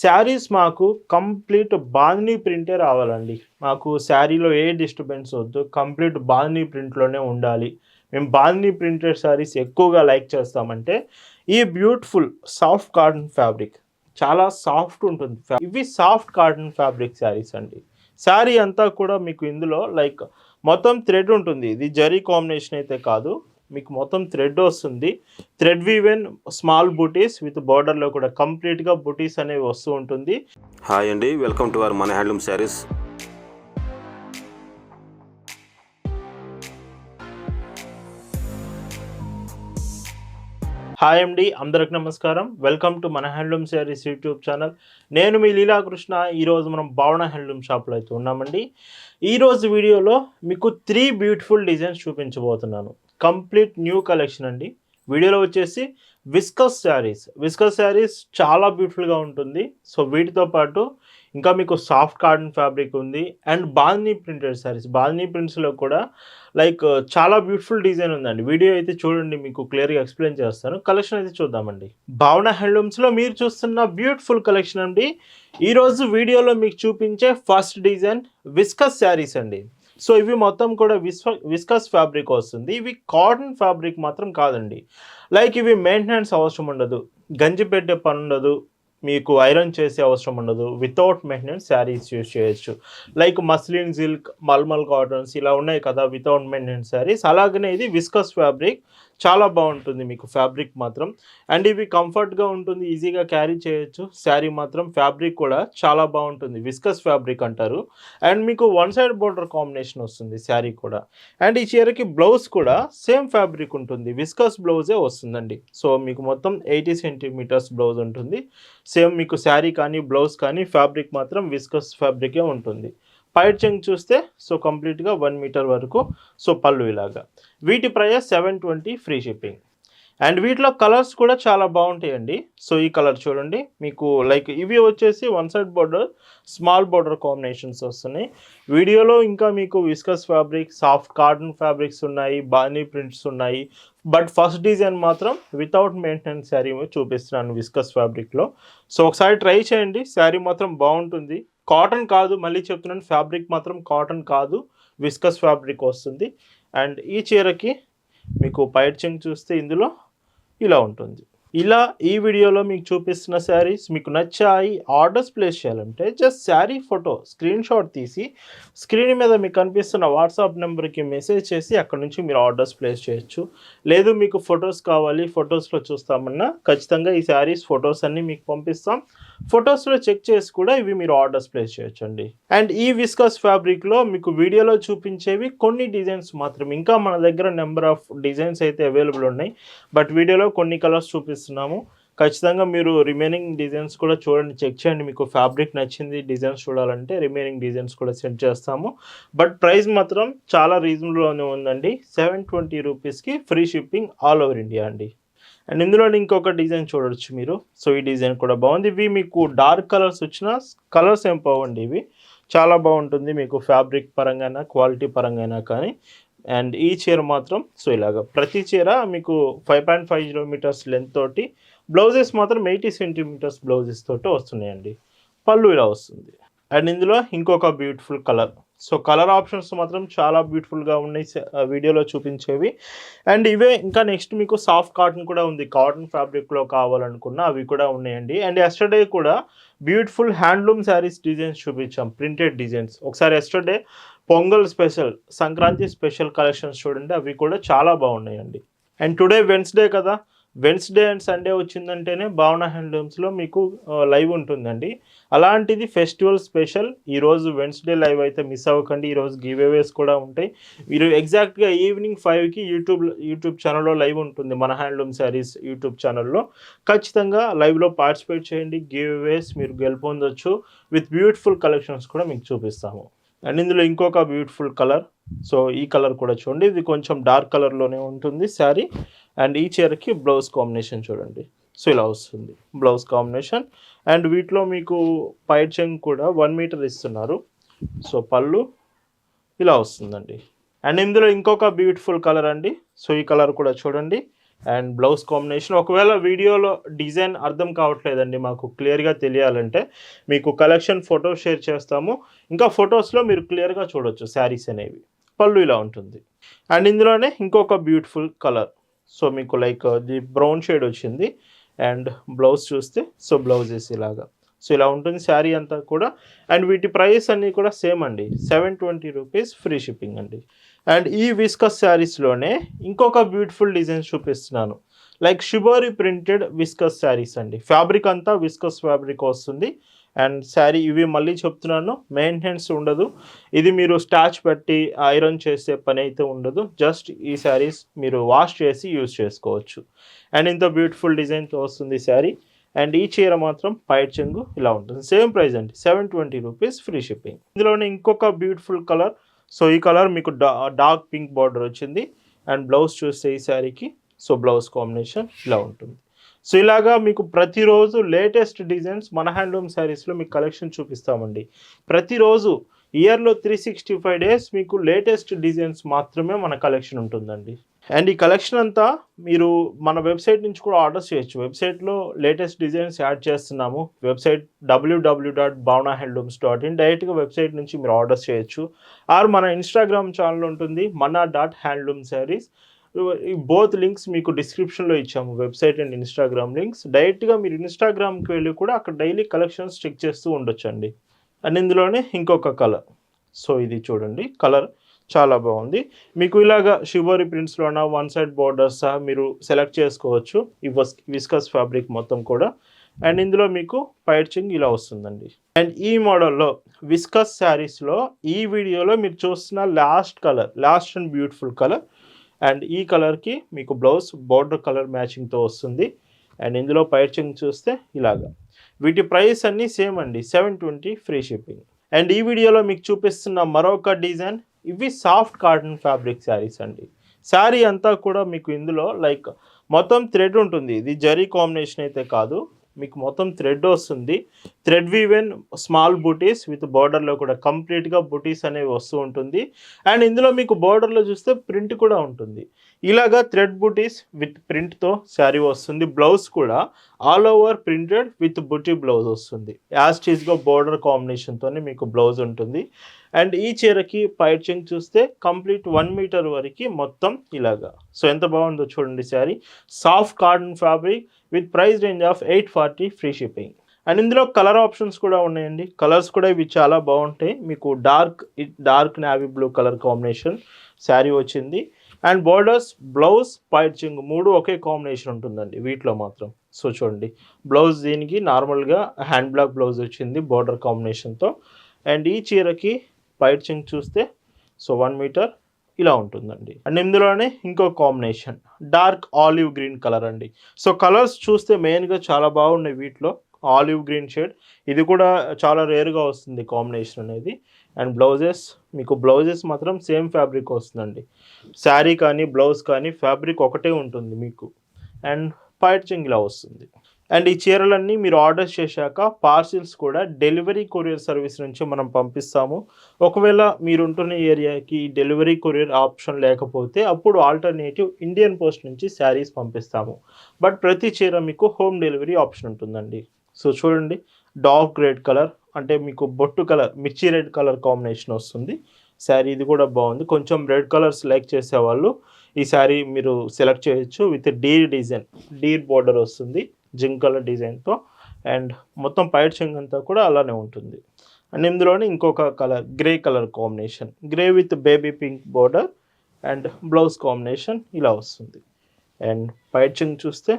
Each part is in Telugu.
శారీస్ మాకు కంప్లీట్ బాందినీ ప్రింటే రావాలండి. మాకు శారీలో ఏ డిస్టర్బెన్స్ వద్దు. కంప్లీట్ బాందినీ ప్రింట్‌లోనే ఉండాలి. మేము బాందినీ ప్రింటెడ్ శారీస్ ఎక్కువగా లైక్ చేస్తామంటే, ఈ బ్యూటిఫుల్ సాఫ్ట్ కాటన్ ఫ్యాబ్రిక్ చాలా సాఫ్ట్ ఉంటుంది. ఇవి సాఫ్ట్ కాటన్ ఫ్యాబ్రిక్ శారీస్ అండి. శారీ అంతా కూడా మీకు ఇందులో లైక్ మొత్తం థ్రెడ్ ఉంటుంది. ఇది జరీ కాంబినేషన్ అయితే కాదు. మీకు మొత్తం థ్రెడ్ వస్తుంది. Thread woven small booties with బార్డర్‌లో కూడా కంప్లీట్‌గా బూటీస్ అనేవి వస్తూ ఉంటుంది. హాయ్ అండి, వెల్కమ్ టు అవర్ మన హ్యాండ్లూమ్ శారీస్. హాయ్ అండి, అందరికి నమస్కారం. వెల్కమ్ టు మన హ్యాండ్లూమ్ శారీస్ యూట్యూబ్ ఛానల్. నేను మీ లీలాకృష్ణ. ఈరోజు మనం భావన హ్యాండ్లూమ్ షాప్లో అయితే ఉన్నామండి. ఈరోజు వీడియోలో మీకు 3 బ్యూటిఫుల్ డిజైన్స్ చూపించబోతున్నాను. కంప్లీట్ న్యూ కలెక్షన్ అండి. వీడియోలో వచ్చేసి విస్కస్ శారీస్ చాలా బ్యూటిఫుల్గా ఉంటుంది. సో వీటితో పాటు ఇంకా మీకు సాఫ్ట్ కాటన్ ఫ్యాబ్రిక్ ఉంది అండ్ బాందినీ ప్రింటెడ్ శారీస్. బాందినీ ప్రింట్స్లో కూడా లైక్ చాలా బ్యూటిఫుల్ డిజైన్ ఉందండి. వీడియో అయితే చూడండి, మీకు క్లియర్గా ఎక్స్ప్లెయిన్ చేస్తాను. కలెక్షన్ అయితే చూద్దామండి. భావన హ్యాండ్లూమ్స్లో మీరు చూస్తున్న బ్యూటిఫుల్ కలెక్షన్ అండి. ఈరోజు వీడియోలో మీకు చూపించే ఫస్ట్ డిజైన్ విస్కస్ శారీస్ అండి. సో ఇవి మొత్తం కూడా విస్కస్ ఫ్యాబ్రిక్ వస్తుంది. ఇవి కాటన్ ఫ్యాబ్రిక్ మాత్రం కాదండి. లైక్ ఇవి మెయింటెనెన్స్ అవసరం ఉండదు, గంజి పెట్టే పని ఉండదు, మీకు ఐరన్ చేసే అవసరం ఉండదు. వితౌట్ మెయింటెనెన్స్ శారీస్ యూజ్ చేయొచ్చు. Like muslin silk, mulmul cottons ఇలా ఉన్నాయి కదా వితౌట్ మెయింటెనెన్స్ శారీస్. అలాగనే ఇది విస్కస్ ఫ్యాబ్రిక్ చాలా బాగుంటుంది మీకు ఫ్యాబ్రిక్ మాత్రం. అండ్ ఇవి కంఫర్ట్గా ఉంటుంది, ఈజీగా క్యారీ చేయొచ్చు. శారీ మాత్రం ఫ్యాబ్రిక్ కూడా చాలా బాగుంటుంది. విస్కస్ ఫ్యాబ్రిక్ అంటారు. అండ్ మీకు వన్ సైడ్ బోర్డర్ కాంబినేషన్ వస్తుంది శారీ కూడా. అండ్ ఈ చీరకి బ్లౌజ్ కూడా సేమ్ ఫ్యాబ్రిక్ ఉంటుంది, విస్కస్ బ్లౌజే వస్తుందండి. సో మీకు మొత్తం 80 సెంటీమీటర్స్ బ్లౌజ్ ఉంటుంది. సేమ్ మీకు శారీ కానీ బ్లౌజ్ కానీ ఫ్యాబ్రిక్ మాత్రం విస్కస్ ఫ్యాబ్రికే ఉంటుంది. పైట్ చెంగ్ చూస్తే సో కంప్లీట్గా 1 మీటర్ వరకు. సో పళ్ళు ఇలాగా. వీటి ప్రైస్ 720 ఫ్రీ షిప్పింగ్. అండ్ వీటిలో కలర్స్ కూడా చాలా బాగుంటాయండి. సో ఈ కలర్ చూడండి, మీకు లైక్ ఇవి వచ్చేసి one side border small border combinations వస్తున్నాయి. వీడియోలో ఇంకా మీకు viscous fabric, soft cotton fabrics ఉన్నాయి, బానీ ప్రింట్స్ ఉన్నాయి. బట్ ఫస్ట్ డిజైన్ మాత్రం వితౌట్ మెయింటెనెన్స్ శారీ చూపిస్తున్నాను విస్కస్ ఫ్యాబ్రిక్లో. సో ఒకసారి ట్రై చేయండి, శారీ మాత్రం బాగుంటుంది. కాటన్ కాదు, మళ్ళీ చెప్తున్నాను, ఫ్యాబ్రిక్ మాత్రం కాటన్ కాదు, విస్కస్ ఫ్యాబ్రిక్ వస్తుంది. అండ్ ఈ చీరకి మీకు పైట్ చెంగ్ చూస్తే ఇందులో ఇలా ఉంటుంది. ఇలా ఈ వీడియోలో మీకు చూపిస్తున్న శారీస్ మీకు నచ్చాయి, ఆర్డర్స్ ప్లేస్ చేయాలంటే just sari photo screen shot తీసి స్క్రీన్ మీద మీకు కనిపిస్తున్న వాట్సాప్ నెంబర్కి మెసేజ్ చేసి అక్కడ నుంచి మీరు ఆర్డర్స్ ప్లేస్ చేయొచ్చు. లేదు మీకు ఫొటోస్ కావాలి, ఫొటోస్లో చూస్తామన్నా ఖచ్చితంగా ఈ శారీస్ ఫొటోస్ అన్నీ మీకు పంపిస్తాం. ఫొటోస్లో చెక్ చేసి కూడా ఇవి మీరు ఆర్డర్స్ ప్లేస్ చేయొచ్చు అండి. అండ్ ఈ విస్కస్ ఫ్యాబ్రిక్లో మీకు వీడియోలో చూపించేవి కొన్ని డిజైన్స్ మాత్రం. ఇంకా మన దగ్గర నెంబర్ ఆఫ్ డిజైన్స్ అయితే అవైలబుల్ ఉన్నాయి. బట్ వీడియోలో కొన్ని కలర్స్ చూపిస్తున్నాము. ఖచ్చితంగా మీరు రిమైనింగ్ డిజైన్స్ కూడా చూడండి, చెక్ చేయండి. మీకు ఫ్యాబ్రిక్ నచ్చింది, డిజైన్స్ చూడాలంటే రిమైనింగ్ డిజైన్స్ కూడా సెట్ చేస్తాము. బట్ ప్రైస్ మాత్రం చాలా రీజనబుల్గానే ఉందండి. 720 రూపీస్కి free shipping all over India అండి. అండ్ ఇందులో ఇంకొక డిజైన్ చూడొచ్చు మీరు. సో ఈ డిజైన్ కూడా బాగుంది. ఇవి మీకు డార్క్ కలర్స్ వచ్చిన కలర్స్ ఏం పోవండి, ఇవి చాలా బాగుంటుంది మీకు ఫ్యాబ్రిక్ పరంగా క్వాలిటీ పరంగా కానీ. అండ్ ఈ చీర మాత్రం సో ఇలాగ ప్రతి చీర మీకు 5.50 మీటర్స్ లెంత్ తోటి, బ్లౌజెస్ మాత్రం 80 సెంటీమీటర్స్ బ్లౌజెస్ తోటి వస్తున్నాయండి. పళ్ళు ఇలా వస్తుంది. అండ్ ఇందులో ఇంకొక beautiful colour. So colour options మాత్రం చాలా బ్యూటిఫుల్గా ఉన్నాయి వీడియోలో చూపించేవి. అండ్ ఇవే ఇంకా నెక్స్ట్ మీకు సాఫ్ట్ కాటన్ కూడా ఉంది. కాటన్ ఫ్యాబ్రిక్లో కావాలనుకున్న అవి కూడా ఉన్నాయండి. అండ్ ఎస్టర్డే కూడా బ్యూటిఫుల్ హ్యాండ్లూమ్ శారీస్ డిజైన్స్ చూపించాం, ప్రింటెడ్ డిజైన్స్. ఒకసారి yesterday pongal special, Sankranti special collections చూడండి, అవి కూడా చాలా బాగున్నాయండి. అండ్ టుడే వెన్స్డే కదా, వెన్స్డే అండ్ సండే వచ్చిందంటేనే భావన హ్యాండ్లూమ్స్లో మీకు లైవ్ ఉంటుందండి. అలాంటిది ఫెస్టివల్ స్పెషల్. ఈరోజు వెన్స్డే లైవ్ అయితే మిస్ అవ్వకండి. ఈరోజు గివ్ అవేస్ కూడా ఉంటాయి. మీరు ఎగ్జాక్ట్గా ఈవినింగ్ 5కి యూట్యూబ్ ఛానల్లో లైవ్ ఉంటుంది, మన హ్యాండ్లూమ్ శారీస్ యూట్యూబ్ ఛానల్లో. ఖచ్చితంగా లైవ్లో పార్టిసిపేట్ చేయండి. గివ్ అవేస్ మీరు గెలుపొందొచ్చు. విత్ బ్యూటిఫుల్ కలెక్షన్స్ కూడా మీకు చూపిస్తాము. అండ్ ఇందులో ఇంకొక బ్యూటిఫుల్ కలర్. సో ఈ కలర్ కూడా చూడండి, ఇది కొంచెం డార్క్ కలర్లోనే ఉంటుంది శారీ. అండ్ ఈ చీరకి బ్లౌజ్ కాంబినేషన్ చూడండి, సో ఇలా వస్తుంది బ్లౌజ్ కాంబినేషన్. అండ్ వీటిలో మీకు పైట్ చెంగ్ కూడా 1 మీటర్ ఇస్తున్నారు. సో పళ్ళు ఇలా వస్తుందండి. అండ్ ఇందులో ఇంకొక బ్యూటిఫుల్ కలర్ అండి. సో ఈ కలర్ కూడా చూడండి, అండ్ బ్లౌజ్ కాంబినేషన్. ఒకవేళ వీడియోలో డిజైన్ అర్థం కావట్లేదండి మాకు క్లియర్గా తెలియాలంటే మీకు కలెక్షన్ ఫోటో షేర్ చేస్తాము. ఇంకా ఫొటోస్లో మీరు క్లియర్గా చూడొచ్చు శారీస్ అనేవి. పళ్ళు ఇలా ఉంటుంది. అండ్ ఇందులోనే ఇంకొక బ్యూటిఫుల్ కలర్. సో మీకు లైక్ ది బ్రౌన్ షేడ్ వచ్చింది. అండ్ బ్లౌజ్ చూస్తే సో బ్లౌజెస్ ఇలాగా సో ఇలా ఉంటుంది శారీ అంతా కూడా. అండ్ వీటి ప్రైస్ అన్నీ కూడా సేమ్ అండి, 720 రూపీస్ ఫ్రీ షిప్పింగ్ అండి. అండ్ ఈ విస్కస్ శారీస్లోనే ఇంకొక బ్యూటిఫుల్ డిజైన్స్ చూపిస్తున్నాను. Like shibori printed viscous saris అండి. ఫ్యాబ్రిక్ అంతా విస్కస్ ఫ్యాబ్రిక్ వస్తుంది. అండ్ శారీ ఇవి మళ్ళీ చెప్తున్నాను, మెయింటెనెన్స్ ఉండదు. ఇది మీరు స్టాచ్ పెట్టి ఐరన్ చేసే పని అయితే ఉండదు. జస్ట్ ఈ శారీస్ మీరు వాష్ చేసి యూజ్ చేసుకోవచ్చు. అండ్ ఇంత బ్యూటిఫుల్ డిజైన్తో వస్తుంది శారీ. అండ్ ఈ చీర మాత్రం పైట్ చెంగు ఇలా ఉంటుంది. సేమ్ ప్రైస్ అండి, 720 రూపీస్ ఫ్రీ షిప్పింగ్. ఇందులోనే ఇంకొక బ్యూటిఫుల్ కలర్. సో ఈ కలర్ మీకు డార్క్ పింక్ బార్డర్ వచ్చింది. అండ్ బ్లౌజ్ చూస్తే ఈ శారీకి సో బ్లౌజ్ కాంబినేషన్ ఇలా ఉంటుంది. సో ఇలాగా మీకు ప్రతిరోజు లేటెస్ట్ డిజైన్స్ మన హ్యాండ్లూమ్ శారీస్లో మీకు కలెక్షన్ చూపిస్తామండి. ప్రతిరోజు ఇయర్లో 365 డేస్ మీకు లేటెస్ట్ డిజైన్స్ మాత్రమే మన కలెక్షన్ ఉంటుందండి. అండ్ ఈ కలెక్షన్ అంతా మీరు మన వెబ్సైట్ నుంచి కూడా ఆర్డర్ చేయొచ్చు. వెబ్సైట్లో లేటెస్ట్ డిజైన్స్ యాడ్ చేస్తున్నాము. Website www.bhavnahandlooms.in. డైరెక్ట్గా వెబ్సైట్ నుంచి మీరు ఆర్డర్ చేయొచ్చు. ఆర్ మన ఇన్స్టాగ్రామ్ ఛానల్ ఉంటుంది, mana.handloom sarees. ఈ బోత్ లింక్స్ మీకు డిస్క్రిప్షన్లో ఇచ్చాము, వెబ్సైట్ అండ్ ఇన్స్టాగ్రామ్ లింక్స్. డైరెక్ట్గా మీరు ఇన్స్టాగ్రామ్కి వెళ్ళి కూడా అక్కడ డైలీ కలెక్షన్స్ చెక్ చేస్తూ ఉండొచ్చండి. అండ్ ఇందులోనే ఇంకొక కలర్. సో ఇది చూడండి, కలర్ చాలా బాగుంది. మీకు ఇలాగా షిబోరి ప్రింట్స్లోన వన్ సైడ్ బోర్డర్స్ సహా మీరు సెలెక్ట్ చేసుకోవచ్చు. ఈ విస్కస్ ఫ్యాబ్రిక్ మొత్తం కూడా. అండ్ ఇందులో మీకు పైచింగ్ ఇలా వస్తుందండి. అండ్ ఈ మోడల్లో విస్కస్ శారీస్లో ఈ వీడియోలో మీరు చూస్తున్న last and beautiful colour. And ఈ కలర్కి మీకు బ్లౌజ్ బోర్డర్ కలర్ మ్యాచింగ్తో వస్తుంది. అండ్ ఇందులో పైచింగ్ చూస్తే ఇలాగా. వీటి ప్రైస్ అన్నీ సేమ్ అండి, 720 ఫ్రీ షిప్పింగ్. అండ్ ఈ వీడియోలో మీకు చూపిస్తున్న మరొక డిజైన్, ఇవి సాఫ్ట్ కాటన్ ఫ్యాబ్రిక్ శారీస్ అండి. శారీ అంతా కూడా మీకు ఇందులో లైక్ మొత్తం థ్రెడ్ ఉంటుంది. ఇది జరీ కాంబినేషన్ అయితే కాదు, మీకు మొత్తం థ్రెడ్ వస్తుంది. Thread woven small booties with బార్డర్లో కూడా కంప్లీట్గా బూటీస్ అనేవి వస్తూ ఉంటుంది. అండ్ ఇందులో మీకు బార్డర్లో చూస్తే ప్రింట్ కూడా ఉంటుంది. ఇలాగా థ్రెడ్ బూటీస్ విత్ ప్రింట్తో శారీ వస్తుంది. బ్లౌజ్ కూడా all over printed with buti blouse వస్తుంది. యాజ్ టీజ్గా బార్డర్ కాంబినేషన్తోనే మీకు బ్లౌజ్ ఉంటుంది. అండ్ ఈ చీరకి పైచింగ్ చూస్తే కంప్లీట్ 1 మీటర్ వరకు మొత్తం ఇలాగా. సో ఎంత బాగుందో చూడండి sari. Soft cotton fabric with price range of 840 free shipping. And ఇందులో కలర్ ఆప్షన్స్ కూడా ఉన్నాయండి. కలర్స్ కూడా ఇవి చాలా బాగుంటాయి. మీకు dark navy blue colour combination sari వచ్చింది. అండ్ బార్డర్స్, బ్లౌజ్, పైచింగ్ 3 ఒకే కాంబినేషన్ ఉంటుందండి వీటిలో మాత్రం. సో చూడండి, బ్లౌజ్ దీనికి నార్మల్గా హ్యాండ్ బ్లాక్ బ్లౌజ్ వచ్చింది బార్డర్ కాంబినేషన్తో. అండ్ ఈ చీరకి పైచింగ్ చూస్తే సో 1 మీటర్ ఇలా ఉంటుందండి. అండ్ ఇందులోనే ఇంకో combination dark olive green colour అండి. సో కలర్స్ చూస్తే మెయిన్గా చాలా బాగున్నాయి వీటిలో. ఆలివ్ గ్రీన్ షేడ్, ఇది కూడా చాలా రేర్గా వస్తుంది కాంబినేషన్ అనేది. అండ్ బ్లౌజెస్ మాత్రం సేమ్ ఫ్యాబ్రిక్ వస్తుందండి. శారీ కానీ బ్లౌజ్ కానీ ఫ్యాబ్రిక్ ఒకటే ఉంటుంది మీకు. అండ్ పైచింగ్ ఇలా వస్తుంది. అండ్ ఈ చీరలన్నీ మీరు ఆర్డర్ చేశాక పార్సిల్స్ కూడా డెలివరీ కొరియర్ సర్వీస్ నుంచి మనం పంపిస్తాము. ఒకవేళ మీరు ఉంటున్న ఏరియాకి డెలివరీ కొరియర్ ఆప్షన్ లేకపోతే అప్పుడు ఆల్టర్నేటివ్ ఇండియన్ పోస్ట్ నుంచి శారీస్ పంపిస్తాము. బట్ ప్రతి చీర మీకు హోమ్ డెలివరీ ఆప్షన్ ఉంటుందండి. సో చూడండి, డార్క్ రెడ్ కలర్ అంటే మీకు బొట్టు కలర్, మిర్చి రెడ్ కలర్ కాంబినేషన్ వస్తుంది శారీ. ఇది కూడా బాగుంది. కొంచెం రెడ్ కలర్స్ లైక్ చేసేవాళ్ళు ఈ శారీ మీరు సెలెక్ట్ చేయొచ్చు. విత్ డీర్ బార్డర్ వస్తుంది జింక్ కలర్ డిజైన్తో. అండ్ మొత్తం పైచింగ్ అంతా కూడా అలానే ఉంటుంది. అండ్ ఇందులోనే ఇంకొక colour grey colour combination, grey with baby pink border. And blouse combination ఇలా వస్తుంది. అండ్ పైచింగ్ చూస్తే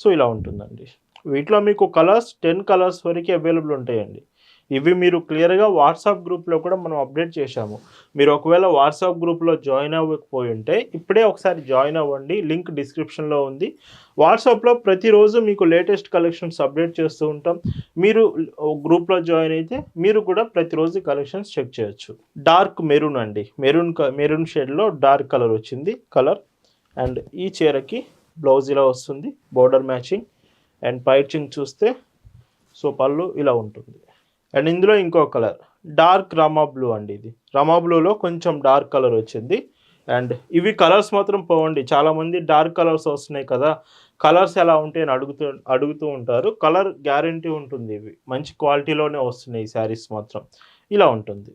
సో ఇలా ఉంటుందండి. వీటిలో మీకు 10 కలర్స్ వరకు అవైలబుల్ ఉంటాయండి. ఇవి మీరు క్లియర్గా వాట్సాప్ గ్రూప్లో కూడా మనం అప్డేట్ చేశాము. మీరు ఒకవేళ వాట్సాప్ గ్రూప్లో జాయిన్ అవ్వకపోయి ఉంటే ఇప్పుడే ఒకసారి జాయిన్ అవ్వండి, లింక్ డిస్క్రిప్షన్లో ఉంది. వాట్సాప్లో ప్రతిరోజు మీకు లేటెస్ట్ కలెక్షన్స్ అప్డేట్ చేస్తూ ఉంటాం. మీరు గ్రూప్లో జాయిన్ అయితే మీరు కూడా ప్రతిరోజు కలెక్షన్స్ చెక్ చేయొచ్చు. డార్క్ మెరూన్ అండి, మెరూన్ షేడ్లో డార్క్ కలర్ వచ్చింది కలర్. అండ్ ఈ చీరకి బ్లౌజ్ ఇలా వస్తుంది, బోర్డర్ మ్యాచింగ్. అండ్ పైచింగ్ చూస్తే సో పళ్ళు ఇలా ఉంటుంది. అండ్ ఇందులో ఇంకో కలర్ డార్క్ రామా బ్లూ అండి. ఇది రామా బ్లూలో కొంచెం డార్క్ కలర్ వచ్చింది. అండ్ ఇవి కలర్స్ మాత్రం పోవండి. చాలామంది డార్క్ కలర్స్ వస్తున్నాయి కదా! కలర్స్ ఎలా ఉంటాయి అని అడుగుతూ ఉంటారు. కలర్ గ్యారంటీ ఉంటుంది ఇవి. మంచి క్వాలిటీలోనే వస్తున్నాయి ఈ శారీస్ మాత్రం. ఇలా ఉంటుంది.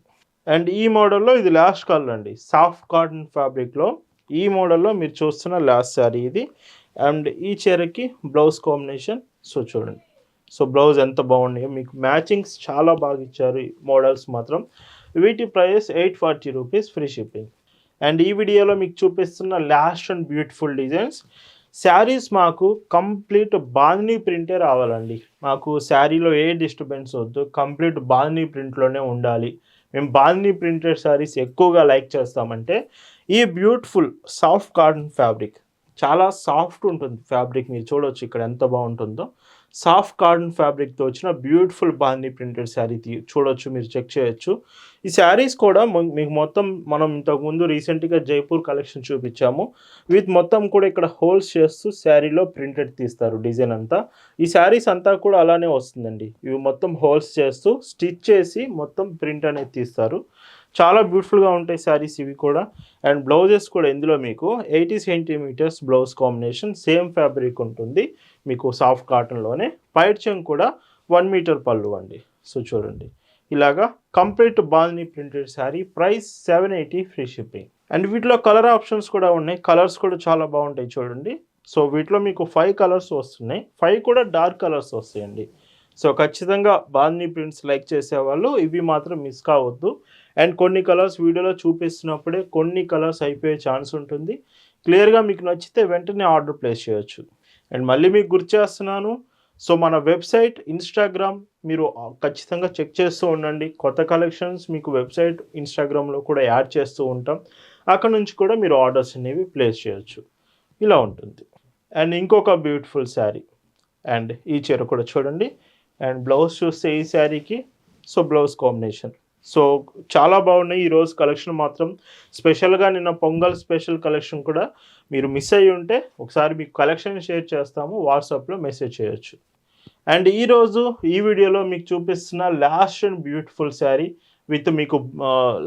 అండ్ ఈ మోడల్‌లో ఇది లాస్ట్ కలర్ అండి. సాఫ్ట్ కాటన్ ఫ్యాబ్రిక్‌లో ఈ మోడల్‌లో మీరు చూస్తున్న లాస్ట్ శారీ ఇది. అండ్ ఈ చీరకి బ్లౌజ్ కాంబినేషన్ చూడండి. బ్లౌజ్ ఎంత బాగున్నాయో మీకు మ్యాచింగ్స్ చాలా బాగా ఇచ్చారు ఈ మోడల్స్ మాత్రం. వీటి price 840 rupees free shipping. And ఈ వీడియోలో మీకు చూపిస్తున్న last and beautiful designs saris మాకు కంప్లీట్ బాందినీ ప్రింటే రావాలండి. మాకు శారీలో ఏ డిస్టర్బెన్స్ వద్దు. కంప్లీట్ బాందినీ ప్రింట్‌లోనే ఉండాలి. మేము బాందినీ ప్రింటెడ్ శారీస్ ఎక్కువగా లైక్ చేస్తామంటే ఈ బ్యూటిఫుల్ సాఫ్ట్ కాటన్ ఫ్యాబ్రిక్ చాలా సాఫ్ట్ ఉంటుంది ఫ్యాబ్రిక్. మీరు చూడొచ్చు ఇక్కడ ఎంత బాగుంటుందో. సాఫ్ట్ కాటన్ ఫ్యాబ్రిక్‌తో వచ్చిన బ్యూటిఫుల్ బాందినీ ప్రింటెడ్ శారీ చూడొచ్చు, మీరు చెక్ చేయొచ్చు. ఈ శారీస్ కూడా మీకు మొత్తం మనం ఇంతకుముందు రీసెంట్‌గా జైపూర్ కలెక్షన్ చూపించాము. మొత్తం కూడా ఇక్కడ హోల్స్ చేస్తూ శారీలో ప్రింటెడ్ తీస్తారు డిజైన్ అంతా. ఈ శారీస్ అంతా కూడా అలానే వస్తుందండి. ఇవి మొత్తం హోల్స్ చేస్తూ స్టిచ్ చేసి మొత్తం ప్రింట్ అనేది తీస్తారు. చాలా బ్యూటిఫుల్‌గా ఉంటాయి శారీస్ ఇవి కూడా. అండ్ బ్లౌజెస్ కూడా ఇందులో మీకు 80 centimetres blouse combination same fabric ఉంటుంది. మీకు సాఫ్ట్ కాటన్‌లోనే పైట్ చెంగు కూడా 1 మీటర్ పళ్ళు అండి. చూడండి. ఇలాగా complete bandhani printed sari price 780 free shipping. And వీటిలో కలర్ ఆప్షన్స్ కూడా ఉన్నాయి. కలర్స్ కూడా చాలా బాగుంటాయి చూడండి. వీటిలో మీకు 5 కలర్స్ వస్తున్నాయి. 5 కూడా డార్క్ కలర్స్ వస్తాయండి. ఖచ్చితంగా బాందినీ ప్రింట్స్ లైక్ చేసేవాళ్ళు ఇవి మాత్రం మిస్ కావద్దు. అండ్ కొన్ని కలర్స్ వీడియోలో చూపిస్తున్నప్పుడే కొన్ని కలర్స్ అయిపోయే ఛాన్స్ ఉంటుంది. క్లియర్‌గా మీకు నచ్చితే వెంటనే ఆర్డర్ ప్లేస్ చేయొచ్చు. అండ్ మళ్ళీ మీకు గుర్తు చేస్తున్నాను. మన వెబ్‌సైట్, ఇన్‌స్టాగ్రామ్ మీరు ఖచ్చితంగా చెక్ చేస్తూ ఉండండి. కొత్త కలెక్షన్స్ మీకు వెబ్‌సైట్, ఇన్‌స్టాగ్రామ్‌లో కూడా యాడ్ చేస్తూ ఉంటాం. అక్కడ నుంచి కూడా మీరు ఆర్డర్స్ అనేవి ప్లేస్ చేయొచ్చు. ఇలా ఉంటుంది. అండ్ ఇంకొక బ్యూటిఫుల్ శారీ. అండ్ ఈ చీర కూడా చూడండి. అండ్ బ్లౌజ్ చూస్తే ఈ శారీకి బ్లౌజ్ కాంబినేషన్. చాలా బాగున్నాయి ఈరోజు కలెక్షన్ మాత్రం. స్పెషల్‌గా నిన్న పొంగల్ స్పెషల్ కలెక్షన్ కూడా మీరు మిస్ అయ్యి ఉంటే ఒకసారి మీకు కలెక్షన్ షేర్ చేస్తాము. వాట్సాప్‌లో మెసేజ్ చేయొచ్చు. అండ్ ఈరోజు ఈ వీడియోలో మీకు చూపిస్తున్న లాస్ట్ అండ్ బ్యూటిఫుల్ శారీ మీకు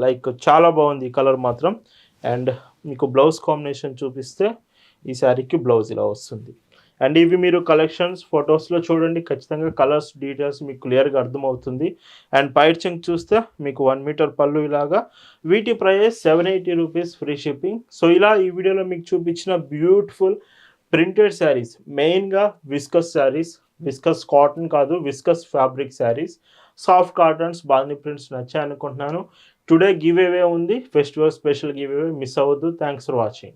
లైక్ చాలా బాగుంది ఈ కలర్ మాత్రం. అండ్ మీకు బ్లౌజ్ కాంబినేషన్ చూపిస్తే ఈ శారీకి బ్లౌజ్ ఇలా వస్తుంది. అండ్ ఇవి మీరు కలెక్షన్స్ ఫొటోస్‌లో చూడండి. ఖచ్చితంగా కలర్స్ డీటెయిల్స్ మీకు క్లియర్‌గా అర్థమవుతుంది. అండ్ పైట్ చెంగు చూస్తే మీకు 1 మీటర్ పళ్ళు ఇలాగా. వీటి ప్రైస్ 780 రూపీస్ ఫ్రీ షిప్పింగ్. ఇలా ఈ వీడియోలో మీకు చూపించిన బ్యూటిఫుల్ ప్రింటెడ్ శారీస్ మెయిన్‌గా విస్కస్ శారీస్, విస్కస్ కాటన్ కాదు, viscose fabric saris, soft cottons, bandhani prints నచ్చాయనుకుంటున్నాను. టుడే గివ్ అవే ఉంది. Festival special giveaway miss అవ్వద్దు. Thanks for watching.